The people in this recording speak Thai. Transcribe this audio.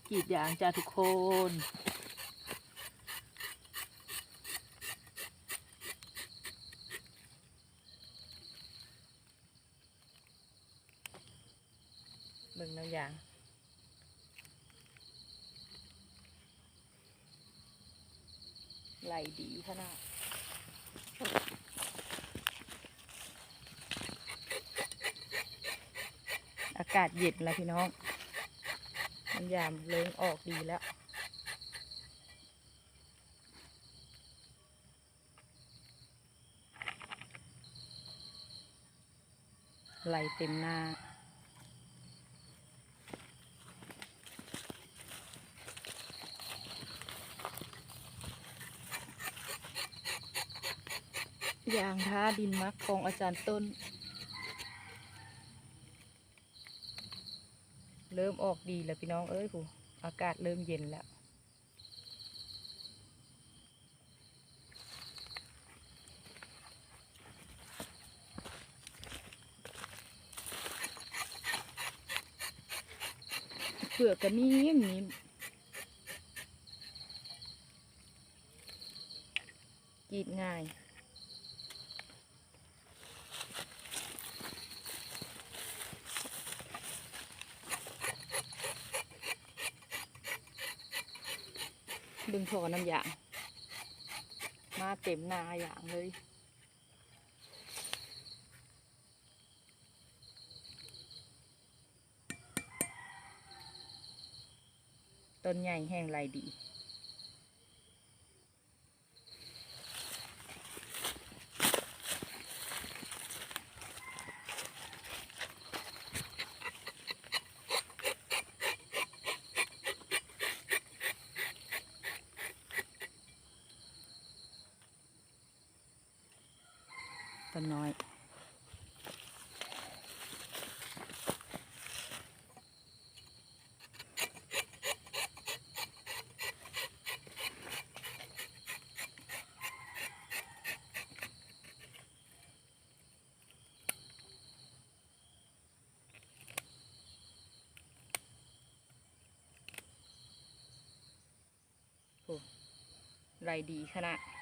กรีดยางจ้าทุกคน เบิ่งน้ำยางไหลดีขนาดอากาศเย็นแล้วพี่น้องน้ำยางเลิ้งออกดีแล้วไหลเต็มหน้ายางท้าดินมักของอาจารย์ต้นเริ่มออกดีแล้วพี่น้องเอ้ยผู้อากาศเริ่มเย็นแล้วเปลือกก็นิ่มนิ่มกรีดง่ายดึงโถน้ำยางมาเต็มหน้าอย่างเลยต้นใหญ่แห้งไรดีต้นน้อยโอ้ไรดีขนาด